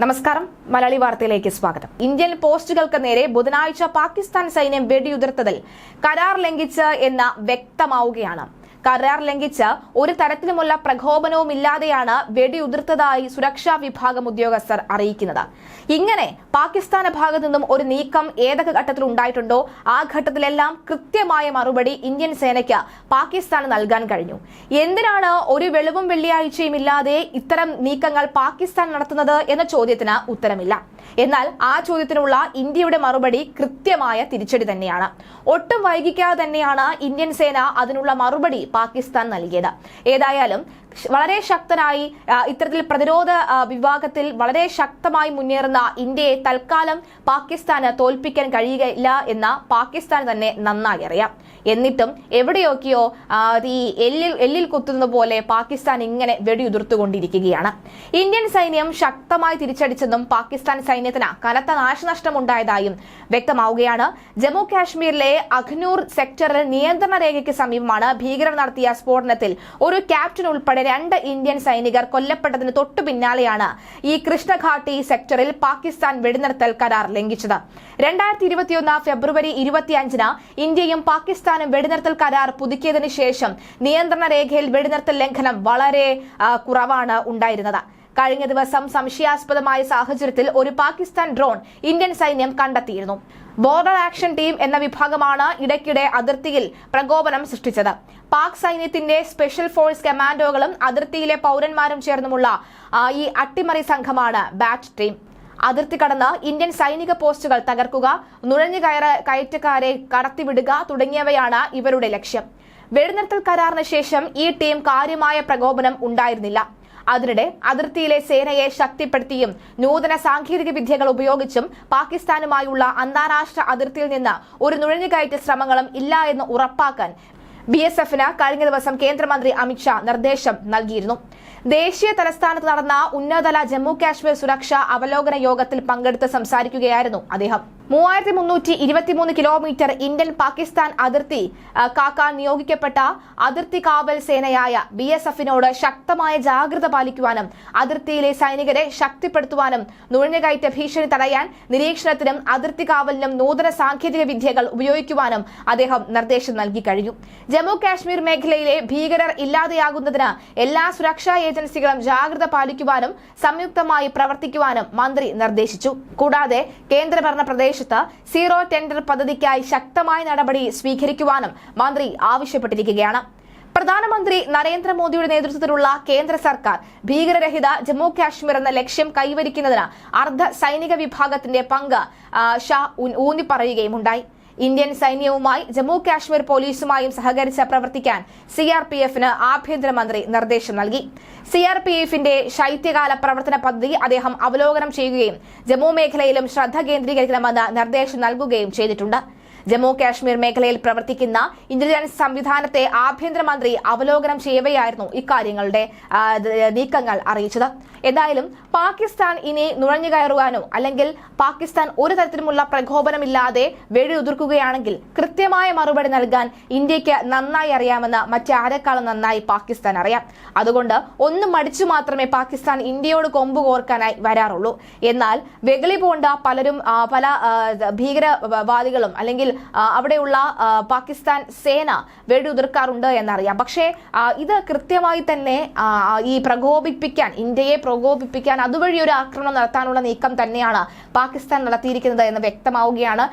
നമസ്കാരം, മലയാളി വാർത്തയിലേക്ക് സ്വാഗതം. ഇന്ത്യൻ പോസ്റ്റുകൾക്ക് നേരെ ബുധനാഴ്ച പാകിസ്ഥാൻ സൈന്യം വെടിയുതിർത്തതിൽ കരാർ ലംഘിച്ച് എന്ന് വ്യക്തമാവുകയാണ്. കരാർ ലംഘിച്ച് ഒരു തരത്തിലുമുള്ള പ്രകോപനവും ഇല്ലാതെയാണ് വെടിയുതിർത്തതായി സുരക്ഷാ വിഭാഗം ഉദ്യോഗസ്ഥർ അറിയിക്കുന്നത്. ഇങ്ങനെ പാകിസ്ഥാന്റെ ഭാഗത്തു നിന്നും ഒരു നീക്കം ഏതൊക്കെ ഘട്ടത്തിൽ ഉണ്ടായിട്ടുണ്ടോ ആ ഘട്ടത്തിലെല്ലാം കൃത്യമായ മറുപടി ഇന്ത്യൻ സേനയ്ക്ക് പാകിസ്ഥാന് നൽകാൻ കഴിഞ്ഞു. എന്തിനാണ് ഒരു വെളിവും വെള്ളിയാഴ്ചയും ഇല്ലാതെ ഇത്തരം നീക്കങ്ങൾ പാകിസ്ഥാൻ നടത്തുന്നത് എന്ന ചോദ്യത്തിന് ഉത്തരമില്ല. എന്നാൽ ആ ചോദ്യത്തിനുള്ള ഇന്ത്യയുടെ മറുപടി കൃത്യമായ തിരിച്ചടി തന്നെയാണ്. ഒട്ടും വൈകിക്കാതെ തന്നെയാണ് ഇന്ത്യൻ സേന അതിനുള്ള മറുപടി പാകിസ്ഥാൻ നൽകിയത്. ഏതായാലും വളരെ ശക്തനായി ഇത്തരത്തിൽ പ്രതിരോധ വിഭാഗത്തിൽ വളരെ ശക്തമായി മുന്നേറുന്ന ഇന്ത്യയെ തൽക്കാലം പാകിസ്ഥാന് തോൽപ്പിക്കാൻ കഴിയുകയില്ല എന്ന് പാകിസ്ഥാൻ തന്നെ നന്നായി അറിയാം. എന്നിട്ടും എവിടെയൊക്കെയോ ഈ എല്ലിൽ കുത്തുന്ന പോലെ പാകിസ്ഥാൻ ഇങ്ങനെ വെടിയുതിർത്തുകൊണ്ടിരിക്കുകയാണ്. ഇന്ത്യൻ സൈന്യം ശക്തമായി തിരിച്ചടിച്ചെന്നും പാകിസ്ഥാൻ സൈന്യത്തിന് കനത്ത നാശനഷ്ടം ഉണ്ടായതായും വ്യക്തമാവുകയാണ്. ജമ്മു കാശ്മീരിലെ അഖ്നൂർ സെക്ടറിൽ നിയന്ത്രണ രേഖയ്ക്ക് സമീപമാണ് ഭീകരർ നടത്തിയ സ്ഫോടനത്തിൽ ഒരു ക്യാപ്റ്റൻ ഉൾപ്പെടെ 2 ഇന്ത്യൻ സൈനികർ കൊല്ലപ്പെട്ടതിന് തൊട്ടു പിന്നാലെയാണ് ഈ കൃഷ്ണഘാട്ടി സെക്ടറിൽ പാകിസ്ഥാൻ വെടിനിർത്തൽ കരാർ ലംഘിച്ചത്. 2021 ഫെബ്രുവരി 25-ന് ഇന്ത്യയും പാകിസ്ഥാനും വെടിനിർത്തൽ കരാർ പുതുക്കിയതിനു ശേഷം നിയന്ത്രണ രേഖയിൽ വെടിനിർത്തൽ ലംഘനം വളരെ കുറവാണ് ഉണ്ടായിരുന്നത്. കഴിഞ്ഞ ദിവസം സംശയാസ്പദമായ സാഹചര്യത്തിൽ ഒരു പാകിസ്ഥാൻ ഡ്രോൺ ഇന്ത്യൻ സൈന്യം കണ്ടെത്തിയിരുന്നു. ബോർഡർ ആക്ഷൻ ടീം എന്ന വിഭാഗമാണ് ഇടയ്ക്കിടെ അതിർത്തിയിൽ പ്രകോപനം സൃഷ്ടിച്ചത്. പാക് സൈന്യത്തിന്റെ സ്പെഷ്യൽ ഫോഴ്സ് കമാൻഡോകളും അതിർത്തിയിലെ പൗരന്മാരും ചേർന്നുമുള്ള ഈ അട്ടിമറി സംഘമാണ് ബാറ്റ് ടീം. അതിർത്തി കടന്ന് ഇന്ത്യൻ സൈനിക പോസ്റ്റുകൾ തകർക്കുക, നുഴഞ്ഞു കയറ്റക്കാരെ കടത്തിവിടുക തുടങ്ങിയവയാണ് ഇവരുടെ ലക്ഷ്യം. വെടിനിർത്തൽ കരാറിന് ശേഷം ഈ ടീം കാര്യമായ പ്രകോപനം ഉണ്ടായിരുന്നില്ല. അതിനിടെ അതിർത്തിയിലെ സേനയെ ശക്തിപ്പെടുത്തിയും നൂതന സാങ്കേതിക വിദ്യകൾ ഉപയോഗിച്ചും പാകിസ്ഥാനുമായുള്ള അന്താരാഷ്ട്ര അതിർത്തിയിൽ നിന്ന് ഒരു നുഴഞ്ഞുകയറ്റ ശ്രമങ്ങളും ഇല്ല എന്ന് ഉറപ്പാക്കാൻ BSFന് കഴിഞ്ഞ ദിവസം കേന്ദ്രമന്ത്രി അമിത്ഷാ നിർദ്ദേശം നൽകിയിരുന്നു. ദേശീയ തലസ്ഥാനത്ത് നടന്ന ഉന്നതതല ജമ്മു കാശ്മീർ സുരക്ഷാ അവലോകന യോഗത്തിൽ പങ്കെടുത്ത് സംസാരിക്കുകയായിരുന്നു അദ്ദേഹം. 3323 കിലോമീറ്റർ ഇന്ത്യൻ പാകിസ്ഥാൻ അതിർത്തി കാക്കാൻ നിയോഗിക്കപ്പെട്ട അതിർത്തി കാവൽ സേനയായ BSFനോട് ശക്തമായ ജാഗ്രത പാലിക്കുവാനും അതിർത്തിയിലെ സൈനികരെ ശക്തിപ്പെടുത്തുവാനും നുഴഞ്ഞുകയറ്റ ഭീഷണി തടയാൻ നിരീക്ഷണത്തിനും അതിർത്തി കാവലിനും നൂതന സാങ്കേതിക വിദ്യകൾ ഉപയോഗിക്കുവാനും അദ്ദേഹം നിർദ്ദേശം നൽകി കഴിഞ്ഞു. ജമ്മു കാശ്മീർ മേഖലയിലെ ഭീകരർ ഇല്ലാതെയാകുന്നതിന് എല്ലാ സുരക്ഷാ ഏജൻസികളും ജാഗ്രത പാലിക്കുവാനും സംയുക്തമായി പ്രവർത്തിക്കുവാനും മന്ത്രി നിർദ്ദേശിച്ചു. കൂടാതെ കേന്ദ്രഭരണ പ്രദേശത്ത് സീറോ ടെൻഡർ പദ്ധതിക്കായി ശക്തമായ നടപടി സ്വീകരിക്കുവാനും മന്ത്രി ആവശ്യപ്പെട്ടിരിക്കുകയാണ്. പ്രധാനമന്ത്രി നരേന്ദ്രമോദിയുടെ നേതൃത്വത്തിലുള്ള കേന്ദ്ര സർക്കാർ ഭീകരരഹിത ജമ്മു കാശ്മീർ എന്ന ലക്ഷ്യം കൈവരിക്കുന്നതിന് അർദ്ധ സൈനിക വിഭാഗത്തിന്റെ പങ്ക് ഷാ ഊന്നിപ്പറയുകയുമുണ്ടായി. ഇന്ത്യൻ സൈന്യവുമായി ജമ്മു കാശ്മീർ പോലീസുമായും സഹകരിച്ച് പ്രവർത്തിക്കാൻ CRPFന് ആഭ്യന്തരമന്ത്രി നിർദ്ദേശം നൽകി. CRPFന്റെ ശൈത്യകാല പ്രവർത്തന പദ്ധതി അദ്ദേഹം അവലോകനം ചെയ്യുകയും ജമ്മു മേഖലയിലും ശ്രദ്ധ കേന്ദ്രീകരിക്കണമെന്ന് നിർദ്ദേശം നൽകുകയും ചെയ്തിട്ടുണ്ട്. ജമ്മു കാശ്മീർ മേഖലയിൽ പ്രവർത്തിക്കുന്ന ഇന്റലിജൻസ് സംവിധാനത്തെ ആഭ്യന്തരമന്ത്രി അവലോകനം ചെയ്യവെയായിരുന്നു ഇക്കാര്യങ്ങളുടെ നീക്കങ്ങൾ അറിയിച്ചത്. എന്തായാലും പാകിസ്ഥാൻ ഇനി നുഴഞ്ഞു കയറുവാനോ അല്ലെങ്കിൽ പാകിസ്ഥാൻ ഒരു തരത്തിലുമുള്ള പ്രകോപനമില്ലാതെ വെടിയുതിർക്കുകയാണെങ്കിൽ കൃത്യമായ മറുപടി നൽകാൻ ഇന്ത്യക്ക് നന്നായി അറിയാമെന്ന് മറ്റാരെക്കാളും നന്നായി പാകിസ്ഥാൻ അറിയാം. അതുകൊണ്ട് ഒന്നും മടിച്ചു മാത്രമേ പാകിസ്ഥാൻ ഇന്ത്യയോട് കൊമ്പ് കോർക്കാനായി വരാറുള്ളൂ. എന്നാൽ വെകിളി പോണ്ട പലരും പല ഭീകരവാദികളും അല്ലെങ്കിൽ അവിടെയുള്ള പാകിസ്ഥാൻ സേന വെടിയുതിർക്കാറുണ്ട് എന്നറിയാം. പക്ഷേ ഇത് കൃത്യമായി തന്നെ ഈ പ്രകോപിപ്പിക്കാൻ ഇന്ത്യയെ പ്രകോപിപ്പിക്കാൻ അതുവഴി ഒരു ആക്രമണം നടത്താനുള്ള നീക്കം തന്നെയാണ് പാകിസ്ഥാൻ നടത്തിയിരിക്കുന്നത് എന്ന് വ്യക്തമാവുകയാണ്.